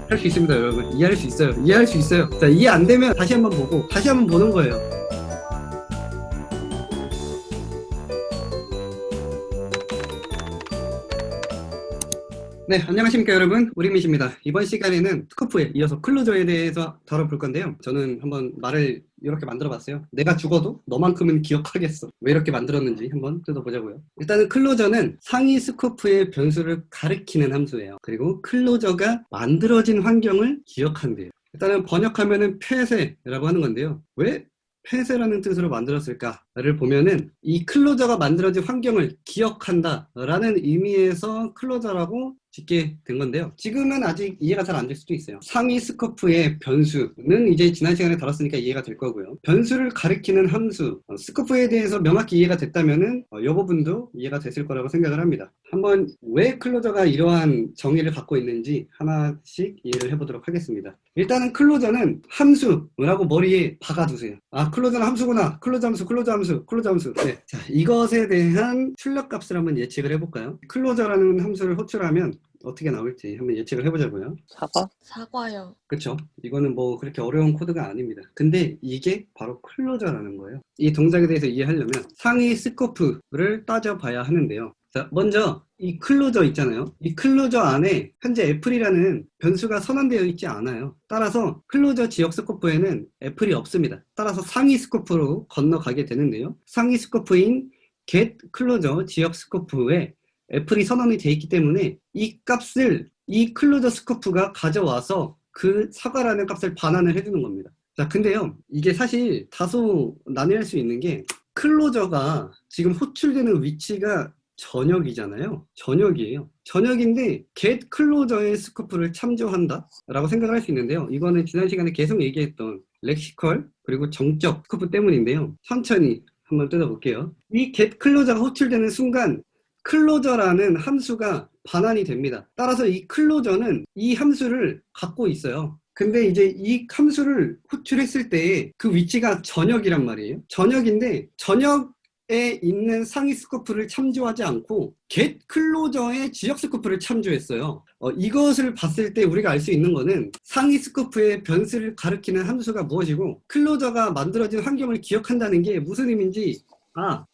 할 수 있습니다, 여러분. 이해할 수 있어요. 이해할 수 있어요. 자, 이해 안 되면 다시 한번 보고 다시 한번 보는 거예요. 네, 안녕하십니까 여러분, 우리밋입니다. 이번 시간에는 스코프에 이어서 클로저에 대해서 다뤄볼 건데요. 저는 한번 말을 이렇게 만들어 봤어요. 내가 죽어도 너만큼은 기억하겠어. 왜 이렇게 만들었는지 한번 뜯어보자고요. 일단은 클로저는 상위 스코프의 변수를 가리키는 함수예요. 그리고 클로저가 만들어진 환경을 기억한대요. 일단은 번역하면은 폐쇄라고 하는 건데요. 왜 폐쇄라는 뜻으로 만들었을까를 보면은 이 클로저가 만들어진 환경을 기억한다 라는 의미에서 클로저라고 짓게 된 건데요. 지금은 아직 이해가 잘 안 될 수도 있어요. 상위 스코프의 변수는 이제 지난 시간에 다뤘으니까 이해가 될 거고요. 변수를 가리키는 함수, 스코프에 대해서 명확히 이해가 됐다면은 이 부분도 이해가 됐을 거라고 생각을 합니다. 한번 왜 클로저가 이러한 정의를 갖고 있는지 하나씩 이해를 해보도록 하겠습니다. 일단은 클로저는 함수라고 머리에 박아두세요. 아, 클로저는 함수구나. 클로저 함수, 클로저 함수, 클로저 함수. 네. 자, 이것에 대한 출력값을 한번 예측을 해볼까요? 클로저라는 함수를 호출하면 어떻게 나올지 한번 예측을 해보자고요. 사과? 사과요. 그쵸? 이거는 뭐 그렇게 어려운 코드가 아닙니다. 근데 이게 바로 클로저라는 거예요. 이 동작에 대해서 이해하려면 상위 스코프를 따져봐야 하는데요. 자, 먼저 이 클로저 있잖아요. 이 클로저 안에 현재 애플이라는 변수가 선언되어 있지 않아요. 따라서 클로저 지역 스코프에는 애플이 없습니다. 따라서 상위 스코프로 건너가게 되는데요. 상위 스코프인 get 클로저 지역 스코프에 애플이 선언이 되어 있기 때문에 이 값을 이 클로저 스코프가 가져와서 그 사과라는 값을 반환을 해주는 겁니다. 자, 근데요, 이게 사실 다소 난해할 수 있는 게 클로저가 지금 호출되는 위치가 전역이잖아요. 전역이에요. 전역인데 get 클로저의 스코프를 참조한다 라고 생각을 할 수 있는데요. 이거는 지난 시간에 계속 얘기했던 렉시컬 그리고 정적 스코프 때문인데요. 천천히 한번 뜯어볼게요. 이 get 클로저가 호출되는 순간 클로저라는 함수가 반환이 됩니다. 따라서 이 클로저는 이 함수를 갖고 있어요. 근데 이제 이 함수를 호출했을 때 그 위치가 전역이란 말이에요. 전역인데 전역에 있는 상위 스코프를 참조하지 않고 get 클로저의 지역 스코프를 참조했어요. 이것을 봤을 때 우리가 알 수 있는 거는 상위 스코프의 변수를 가리키는 함수가 무엇이고 클로저가 만들어진 환경을 기억한다는 게 무슨 의미인지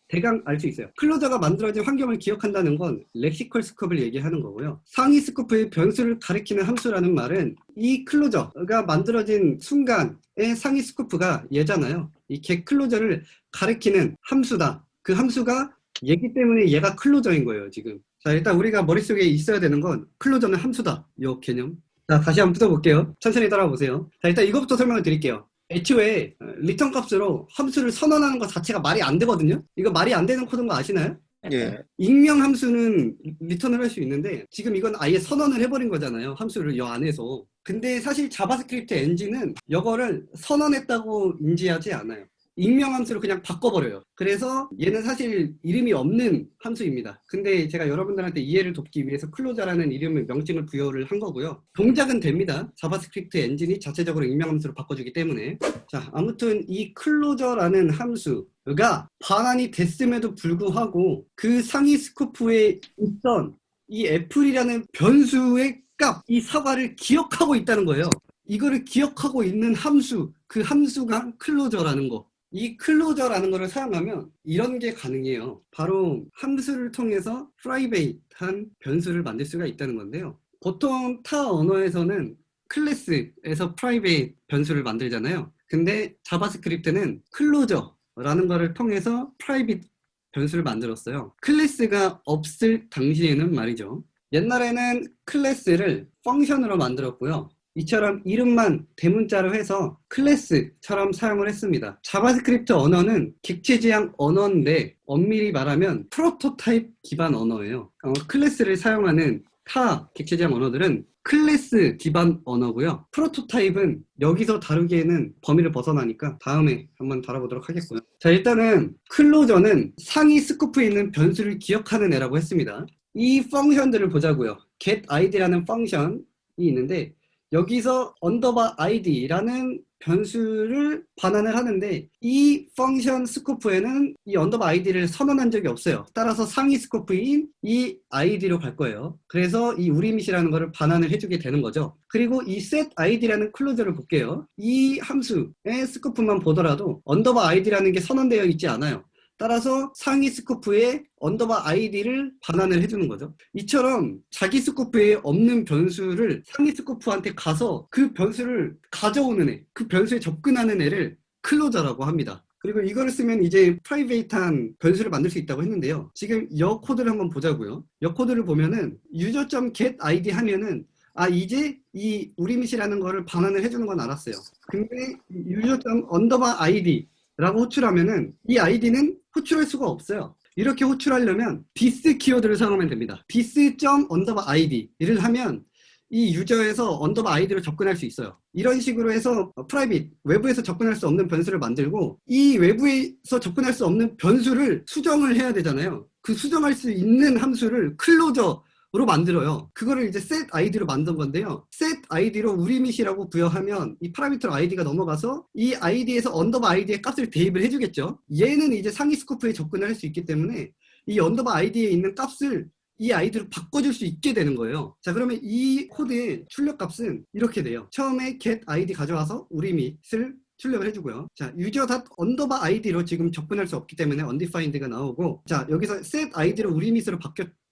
대강 알 수 있어요. 클로저가 만들어진 환경을 기억한다는 건 렉시컬 스코프를 얘기하는 거고요. 상위 스코프의 변수를 가리키는 함수라는 말은 이 클로저가 만들어진 순간의 상위 스코프가 얘잖아요. 이 get 클로저를 가리키는 함수다. 그 함수가 얘기 때문에 얘가 클로저인 거예요, 지금. 자, 일단 우리가 머릿속에 있어야 되는 건 클로저는 함수다. 이 개념. 자, 다시 한번 뜯어볼게요. 천천히 따라와 보세요. 자, 일단 이것부터 설명을 드릴게요. 애초에 리턴 값으로 함수를 선언하는 것 자체가 말이 안 되거든요. 이거 말이 안 되는 코드인 거 아시나요? 예. 익명 함수는 리턴을 할 수 있는데 지금 이건 아예 선언을 해버린 거잖아요. 함수를 여 안에서. 근데 사실 자바스크립트 엔진은 이거를 선언했다고 인지하지 않아요. 익명 함수를 그냥 바꿔버려요. 그래서 얘는 사실 이름이 없는 함수입니다. 근데 제가 여러분들한테 이해를 돕기 위해서 클로저라는 이름의 명칭을 부여를 한 거고요. 동작은 됩니다. 자바스크립트 엔진이 자체적으로 익명 함수로 바꿔주기 때문에. 자, 아무튼 이 클로저라는 함수가 반환이 됐음에도 불구하고 그 상위 스코프에 있던 이 애플이라는 변수의 값, 이 사과를 기억하고 있다는 거예요. 이거를 기억하고 있는 함수, 그 함수가 클로저라는 거. 이 클로저라는 거를 사용하면 이런 게 가능해요. 바로 함수를 통해서 프라이베이트한 변수를 만들 수가 있다는 건데요. 보통 타 언어에서는 클래스에서 프라이베이트 변수를 만들잖아요. 근데 자바스크립트는 클로저라는 거를 통해서 프라이빗 변수를 만들었어요. 클래스가 없을 당시에는 말이죠. 옛날에는 클래스를 펑션으로 만들었고요. 이처럼 이름만 대문자로 해서 클래스처럼 사용을 했습니다. 자바스크립트 언어는 객체지향 언어인데 엄밀히 말하면 프로토타입 기반 언어예요. 클래스를 사용하는 타 객체지향 언어들은 클래스 기반 언어고요. 프로토타입은 여기서 다루기에는 범위를 벗어나니까 다음에 한번 다뤄보도록 하겠고요. 자, 일단은 클로저는 상위 스코프에 있는 변수를 기억하는 애라고 했습니다. 이 펑션들을 보자고요. getID라는 펑션이 있는데 여기서 언더바 id라는 변수를 반환을 하는데 이 펑션 스코프에는 이 언더바 id를 선언한 적이 없어요. 따라서 상위 스코프인 이 id로 갈 거예요. 그래서 이 우리밋이라는 거를 반환을 해주게 되는 거죠. 그리고 이 set id라는 클로저를 볼게요. 이 함수의 스코프만 보더라도 언더바 id라는 게 선언되어 있지 않아요. 따라서 상위 스코프에 언더바 id를 반환을 해주는 거죠. 이처럼 자기 스코프에 없는 변수를 상위 스코프한테 가서 그 변수를 가져오는 애, 그 변수에 접근하는 애를 클로저라고 합니다. 그리고 이거를 쓰면 이제 프라이베이트한 변수를 만들 수 있다고 했는데요. 지금 이 코드를 한번 보자고요. 이 코드를 보면은 user.getID 하면은 이제 이 우리밋이라는 거를 반환을 해주는 건 알았어요. 근데 user.underbar_id 라고 호출하면은 이 아이디는 호출할 수가 없어요. 이렇게 호출하려면 this 키워드를 사용하면 됩니다. this.underbar_id를 하면 이 유저에서 언더바 아이디로 접근할 수 있어요. 이런 식으로 해서 프라이빗, 외부에서 접근할 수 없는 변수를 만들고 이 외부에서 접근할 수 없는 변수를 수정을 해야 되잖아요. 그 수정할 수 있는 함수를 클로저로 만들어요. 그거를 이제 set id로 만든 건데요. set id로 우리밋이라고 부여하면 이 파라미터 id가 넘어가서 이 id에서 언더바 id의 값을 대입을 해주겠죠. 얘는 이제 상위 스코프에 접근을 할 수 있기 때문에 이 언더바 id에 있는 값을 이 아이디로 바꿔줄 수 있게 되는 거예요. 자, 그러면 이 코드의 출력값은 이렇게 돼요. 처음에 get id 가져와서 우리밋을 출력을 해주고요. 자, user.underbar_id로 지금 접근할 수 없기 때문에 undefined가 나오고, 자, 여기서 set id로 우리밋으로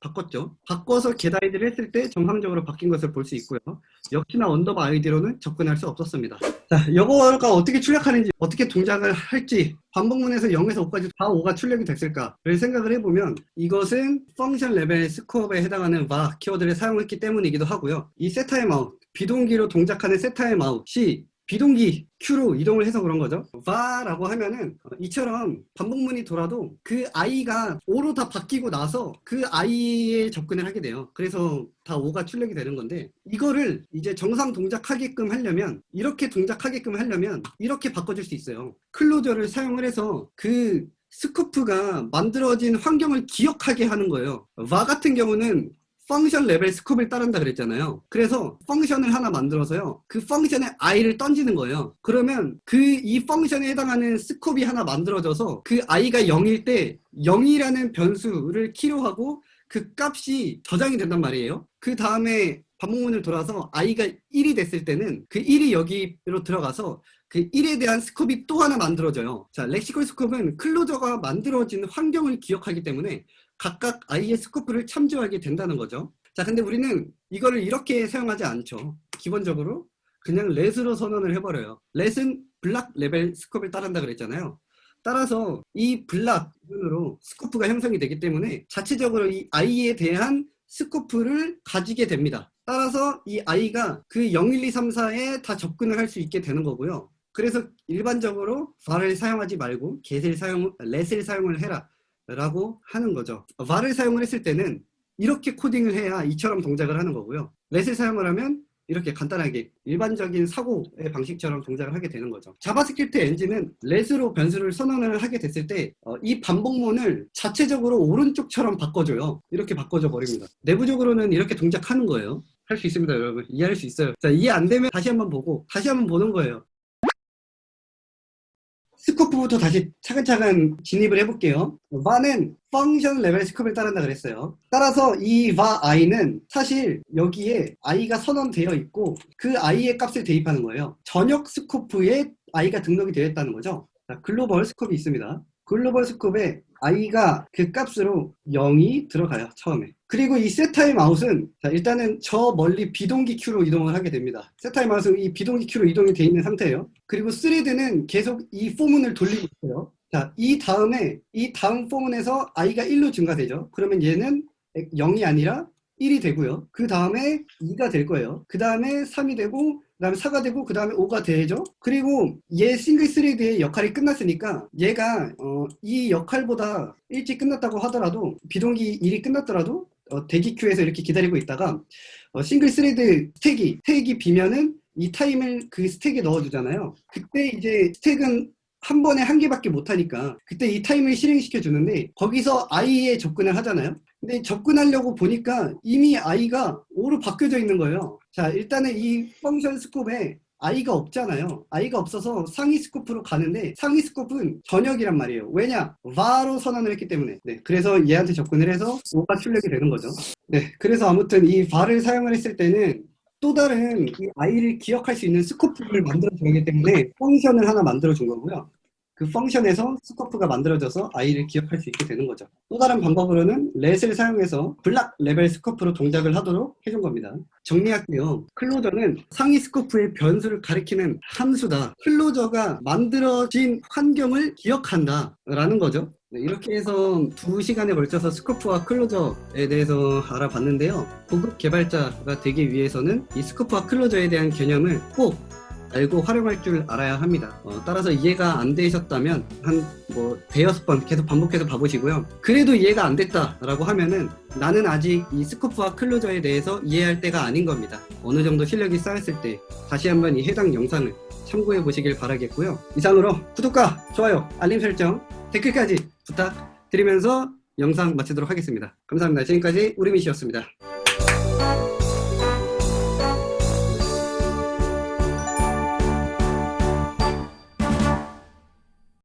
바꿨죠. 바꿔서 get id를 했을 때 정상적으로 바뀐 것을 볼 수 있고요. 역시나 underbar id로는 접근할 수 없었습니다. 자, 이거가 어떻게 출력하는지, 어떻게 동작을 할지, 반복문에서 0에서 5까지 다 5가 출력이 됐을까를 생각을 해보면 이것은 펑션 레벨 스코어에 해당하는 var 키워드를 사용했기 때문이기도 하고요. 이 setTimeout, 비동기로 동작하는 setTimeout이 비동기 Q로 이동을 해서 그런 거죠. var라고 하면은 이처럼 반복문이 돌아도 그 i가 5로 다 바뀌고 나서 그 i에 접근을 하게 돼요. 그래서 다 5가 출력이 되는 건데 이거를 이제 정상 동작하게끔 하려면 이렇게 동작하게끔 하려면 이렇게 바꿔줄 수 있어요. 클로저를 사용을 해서 그 스코프가 만들어진 환경을 기억하게 하는 거예요. var 같은 경우는 펑션 레벨 스코프를 따른다 그랬잖아요. 그래서 펑션을 하나 만들어서요. 그 펑션에 i를 던지는 거예요. 그러면 이 펑션에 해당하는 스코프이 하나 만들어져서 그 i가 0일 때 0이라는 변수를 키로하고 그 값이 저장이 된단 말이에요. 그 다음에 반복문을 돌아서 i가 1이 됐을 때는 그 1이 여기로 들어가서 그 1에 대한 스코프이 또 하나 만들어져요. 자, 렉시컬 스코프는 클로저가 만들어진 환경을 기억하기 때문에 각각 i의 스코프를 참조하게 된다는 거죠. 자, 근데 우리는 이거를 이렇게 사용하지 않죠. 기본적으로 그냥 let으로 선언을 해버려요. let은 블락 레벨 스코프를 따른다 그랬잖아요. 따라서 이 블락 기준으로 스코프가 형성이 되기 때문에 자체적으로 이 i에 대한 스코프를 가지게 됩니다. 따라서 이 i가 그 0, 1, 2, 3, 4에 다 접근을 할 수 있게 되는 거고요. 그래서 일반적으로 var을 사용하지 말고 let을 사용을 해라 라고 하는 거죠. var을 사용을 했을 때는 이렇게 코딩을 해야 이처럼 동작을 하는 거고요. let을 사용을 하면 이렇게 간단하게 일반적인 사고의 방식처럼 동작을 하게 되는 거죠. 자바스크립트 엔진은 let으로 변수를 선언을 하게 됐을 때 이 반복문을 자체적으로 오른쪽처럼 바꿔줘요. 이렇게 바꿔줘 버립니다. 내부적으로는 이렇게 동작하는 거예요. 할 수 있습니다, 여러분. 이해할 수 있어요. 자, 이해 안 되면 다시 한번 보고 다시 한번 보는 거예요. 스코프부터 다시 차근차근 진입을 해볼게요. var는 펑션 레벨 스코프를 따른다 그랬어요. 따라서 이 var i는 사실 여기에 i가 선언되어 있고 그 i의 값을 대입하는 거예요. 전역 스코프에 i가 등록이 되어 있다는 거죠. 자, 글로벌 스코프이 있습니다. 글로벌 스코프에 i가 그 값으로 0이 들어가요, 처음에. 그리고 이 setTimeout은 자, 일단은 저 멀리 비동기 Q로 이동을 하게 됩니다. setTimeout은 이 비동기 Q로 이동이 되어 있는 상태예요. 그리고 thread는 계속 이 포문을 돌리고 있어요. 자, 이 다음 포문에서 i가 1로 증가되죠. 그러면 얘는 0이 아니라 1이 되고요. 그 다음에 2가 될 거예요. 그 다음에 3이 되고, 그 다음에 4가 되고, 그 다음에 5가 되죠. 그리고 얘 싱글 스레드의 역할이 끝났으니까 얘가 이 역할보다 일찍 끝났다고 하더라도 비동기 일이 끝났더라도 대기 큐에서 이렇게 기다리고 있다가 싱글 스레드 스택이 비면은 이 타임을 그 스택에 넣어주잖아요. 그때 이제 스택은 한 번에 한 개밖에 못 하니까 그때 이 타임을 실행시켜 주는데 거기서 i에 접근을 하잖아요. 근데 접근하려고 보니까 이미 i가 5로 바뀌어져 있는 거예요. 자, 일단은 이 펑션 스콥에 i가 없잖아요. i가 없어서 상위 스코프로 가는데 상위 스코프는 전역이란 말이에요. 왜냐? var로 선언을 했기 때문에. 네, 그래서 얘한테 접근을 해서 5가 출력이 되는 거죠. 네, 그래서 아무튼 이 var을 사용을 했을 때는 또 다른 이 i를 기억할 수 있는 스코프를 만들어줘야 하기 때문에 펑션을 하나 만들어준 거고요. 그 펑션에서 스코프가 만들어져서 i를 기억할 수 있게 되는 거죠. 또 다른 방법으로는 let을 사용해서 블락 레벨 스코프로 동작을 하도록 해준 겁니다. 정리할게요. 클로저는 상위 스코프의 변수를 가리키는 함수다. 클로저가 만들어진 환경을 기억한다 라는 거죠. 네, 이렇게 해서 2시간에 걸쳐서 스코프와 클로저에 대해서 알아봤는데요. 고급 개발자가 되기 위해서는 이 스코프와 클로저에 대한 개념을 꼭 알고 활용할 줄 알아야 합니다. 따라서 이해가 안 되셨다면 한 대여섯 번 계속 반복해서 봐보시고요. 그래도 이해가 안 됐다라고 하면은 나는 아직 이 스코프와 클로저에 대해서 이해할 때가 아닌 겁니다. 어느 정도 실력이 쌓였을 때 다시 한번 이 해당 영상을 참고해 보시길 바라겠고요. 이상으로 구독과 좋아요, 알림 설정, 댓글까지 부탁드리면서 영상 마치도록 하겠습니다. 감사합니다. 지금까지 우리미씨였습니다.